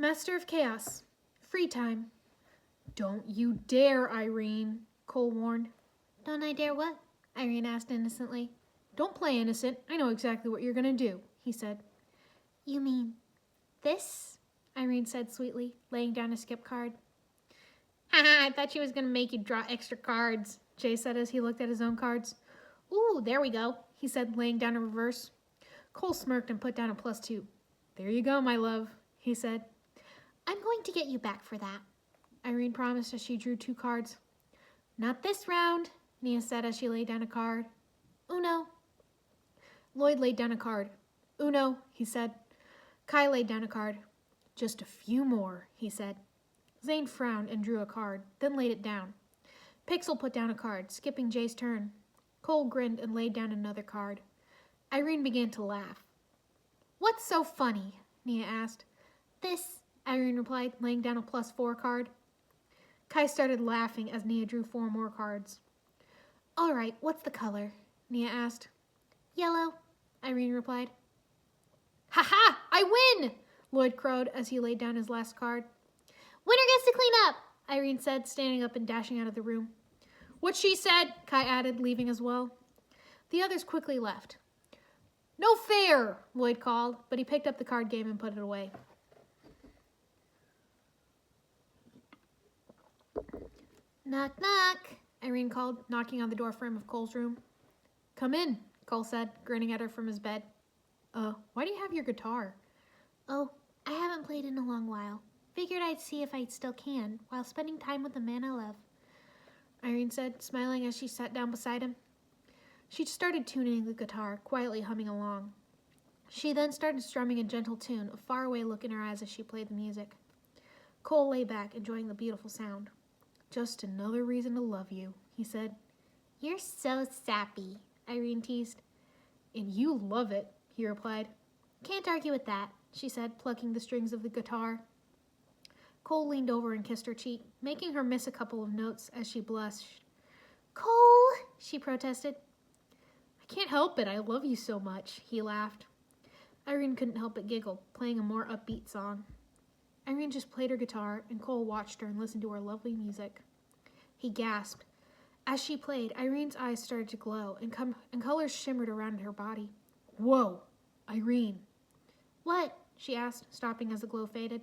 Master of Chaos. Free time. Don't you dare, Irene, Cole warned. Don't I dare what? Irene asked innocently. Don't play innocent. I know exactly what you're going to do, he said. You mean this? Irene said sweetly, laying down a skip card. Haha, I thought she was going to make you draw extra cards, Jay said as he looked at his own cards. Ooh, there we go, he said, laying down a reverse. Cole smirked and put down a +2. There you go, my love, he said. I'm going to get you back for that, Irene promised as she drew 2 cards. Not this round, Nia said as she laid down a card. Uno. Lloyd laid down a card. Uno, he said. Kai laid down a card. Just a few more, he said. Zane frowned and drew a card, then laid it down. Pixel put down a card, skipping Jay's turn. Cole grinned and laid down another card. Irene began to laugh. What's so funny? Nia asked. This, Irene replied, laying down a +4 card. Kai started laughing as Nia drew 4 more cards. All right, what's the color? Nia asked. Yellow, Irene replied. Ha-ha! I win! Lloyd crowed as he laid down his last card. Winner gets to clean up, Irene said, standing up and dashing out of the room. What she said, Kai added, leaving as well. The others quickly left. No fair, Lloyd called, but he picked up the card game and put it away. Knock, knock, Irene called, knocking on the door frame of Cole's room. Come in, Cole said, grinning at her from his bed. Why do you have your guitar? Oh, I haven't played in a long while. Figured I'd see if I still can, while spending time with the man I love, Irene said, smiling as she sat down beside him. She started tuning the guitar, quietly humming along. She then started strumming a gentle tune, a faraway look in her eyes as she played the music. Cole lay back, enjoying the beautiful sound. Just another reason to love you, he said. You're so sappy, Irene teased. And you love it, he replied. Can't argue with that, she said, plucking the strings of the guitar. Cole leaned over and kissed her cheek, making her miss a couple of notes as she blushed. Cole, she protested. I can't help it, I love you so much, he laughed. Irene couldn't help but giggle, playing a more upbeat song. Irene just played her guitar, and Cole watched her and listened to her lovely music. He gasped. As she played, Irene's eyes started to glow, and colors shimmered around her body. Whoa, Irene. What? She asked, stopping as the glow faded.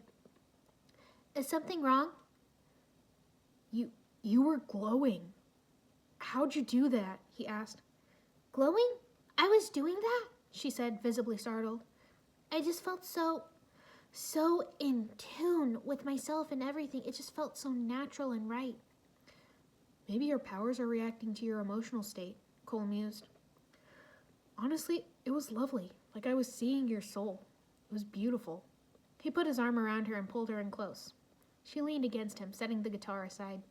Is something wrong? You were glowing. How'd you do that? He asked. Glowing? I was doing that? She said, visibly startled. I just felt so in tune with myself and everything. It just felt so natural and right. Maybe your powers are reacting to your emotional state, Cole mused. Honestly, it was lovely, like I was seeing your soul. It was beautiful. He put his arm around her and pulled her in close. She leaned against him, setting the guitar aside.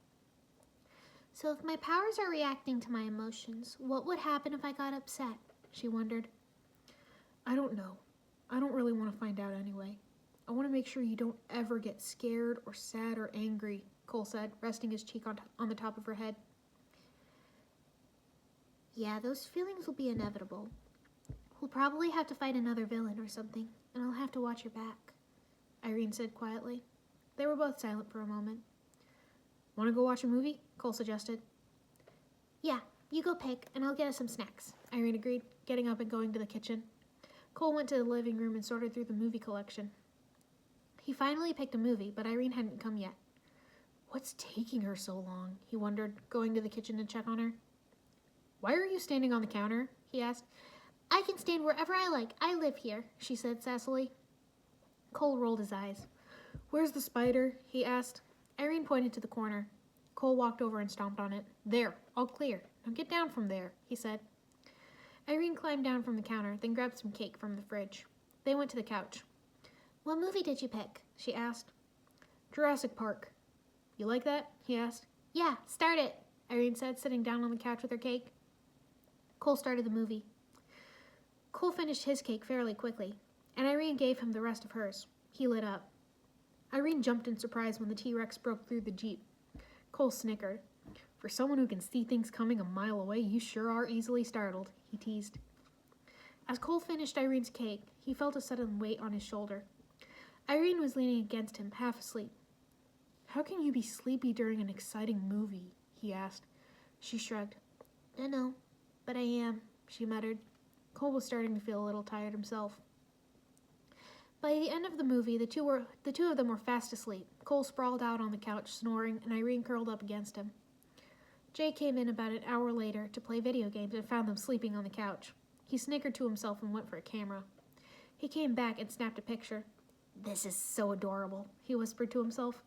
So if my powers are reacting to my emotions, what would happen if I got upset? She wondered. I don't know. I don't really want to find out anyway. I want to make sure you don't ever get scared or sad or angry, Cole said, resting his cheek on the top of her head. Yeah, those feelings will be inevitable. We'll probably have to fight another villain or something, and I'll have to watch your back, Irene said quietly. They were both silent for a moment. Want to go watch a movie? Cole suggested. Yeah, you go pick, and I'll get us some snacks, Irene agreed, getting up and going to the kitchen. Cole went to the living room and sorted through the movie collection. He finally picked a movie, but Irene hadn't come yet. What's taking her so long? He wondered, going to the kitchen to check on her. Why are you standing on the counter? He asked. I can stand wherever I like. I live here, she said sassily. Cole rolled his eyes. Where's the spider? He asked. Irene pointed to the corner. Cole walked over and stomped on it. There, all clear. Now get down from there, he said. Irene climbed down from the counter, then grabbed some cake from the fridge. They went to the couch. What movie did you pick? She asked. Jurassic Park. You like that? He asked. Yeah, start it, Irene said, sitting down on the couch with her cake. Cole started the movie. Cole finished his cake fairly quickly, and Irene gave him the rest of hers. He lit up. Irene jumped in surprise when the T-Rex broke through the Jeep. Cole snickered. For someone who can see things coming a mile away, you sure are easily startled, he teased. As Cole finished Irene's cake, he felt a sudden weight on his shoulder. Irene was leaning against him, half asleep. How can you be sleepy during an exciting movie? He asked. She shrugged. Dunno, But I am, she muttered. Cole was starting to feel a little tired himself. By the end of the movie, the two of them were fast asleep. Cole sprawled out on the couch, snoring, and Irene curled up against him. Jay came in about an hour later to play video games and found them sleeping on the couch. He snickered to himself and went for a camera. He came back and snapped a picture. This is so adorable, he whispered to himself.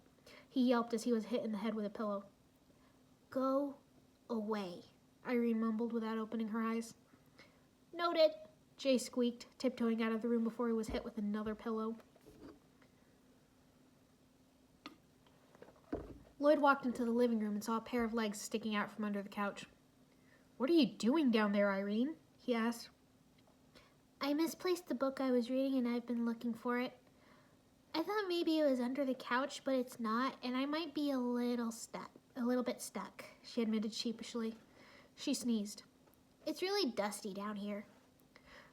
He yelped as he was hit in the head with a pillow. Go away, Irene mumbled without opening her eyes. Noted, Jay squeaked, tiptoeing out of the room before he was hit with another pillow. Lloyd walked into the living room and saw a pair of legs sticking out from under the couch. What are you doing down there, Irene? He asked. I misplaced the book I was reading and I've been looking for it. I thought maybe it was under the couch, but it's not, and I might be a little bit stuck, she admitted sheepishly. She sneezed. It's really dusty down here.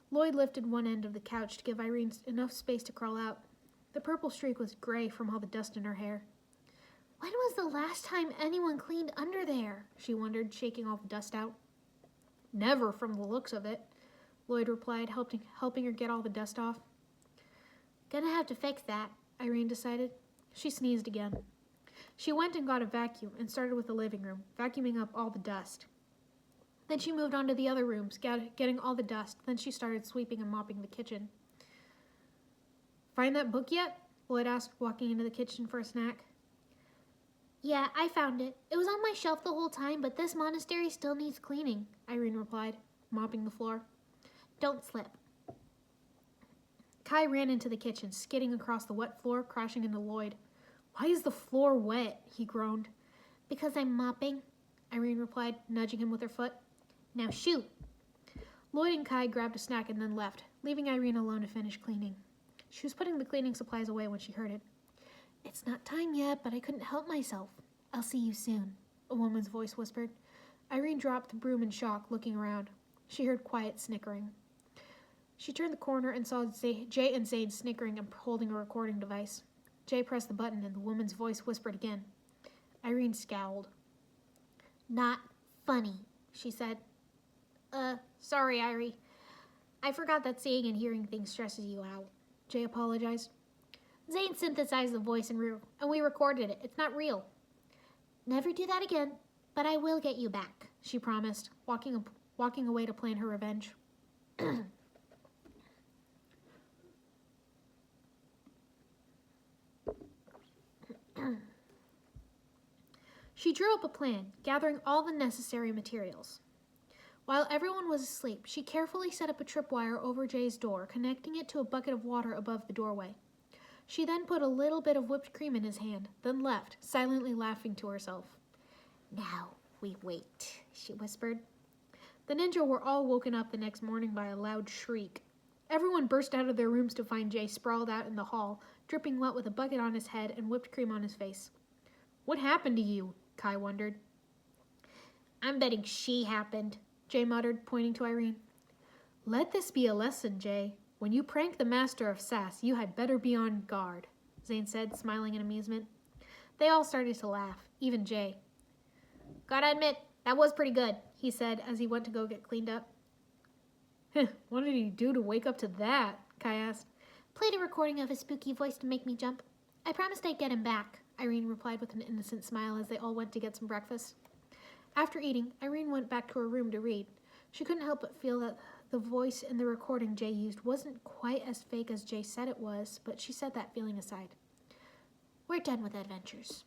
Lloyd lifted one end of the couch to give Irene enough space to crawl out. The purple streak was gray from all the dust in her hair. When was the last time anyone cleaned under there? She wondered, shaking all the dust out. Never, from the looks of it, Lloyd replied, helping her get all the dust off. Gonna have to fix that, Irene decided. She sneezed again. She went and got a vacuum and started with the living room, vacuuming up all the dust. Then she moved on to the other rooms, getting all the dust. Then she started sweeping and mopping the kitchen. Find that book yet? Lloyd asked, walking into the kitchen for a snack. Yeah, I found it. It was on my shelf the whole time, but this monastery still needs cleaning, Irene replied, mopping the floor. Don't slip. Kai ran into the kitchen, skidding across the wet floor, crashing into Lloyd. Why is the floor wet? He groaned. Because I'm mopping, Irene replied, nudging him with her foot. Now shoot. Lloyd and Kai grabbed a snack and then left, leaving Irene alone to finish cleaning. She was putting the cleaning supplies away when she heard it. It's not time yet, but I couldn't help myself. I'll see you soon, a woman's voice whispered. Irene dropped the broom in shock, looking around. She heard quiet snickering. She turned the corner and saw Jay and Zane snickering and holding a recording device. Jay pressed the button and the woman's voice whispered again. Irene scowled. Not funny, she said. Sorry, Irie. I forgot that seeing and hearing things stresses you out. Jay apologized. Zane synthesized the voice and we recorded it. It's not real. Never do that again, but I will get you back, she promised, walking away to plan her revenge. She drew up a plan, gathering all the necessary materials. While everyone was asleep, she carefully set up a tripwire over Jay's door, connecting it to a bucket of water above the doorway. She then put a little bit of whipped cream in his hand, then left, silently laughing to herself. Now we wait, she whispered. The ninja were all woken up the next morning by a loud shriek. Everyone burst out of their rooms to find Jay sprawled out in the hall, dripping wet with a bucket on his head and whipped cream on his face. What happened to you? Kai wondered. I'm betting she happened, Jay muttered, pointing to Irene. Let this be a lesson, Jay. When you prank the master of sass, you had better be on guard, Zane said, smiling in amusement. They all started to laugh, even Jay. Gotta admit, that was pretty good, he said as he went to go get cleaned up. What did he do to wake up to that? Kai asked. Played a recording of his spooky voice to make me jump. I promised I'd get him back, Irene replied with an innocent smile as they all went to get some breakfast. After eating, Irene went back to her room to read. She couldn't help but feel that the voice in the recording Jay used wasn't quite as fake as Jay said it was, but she set that feeling aside. We're done with adventures.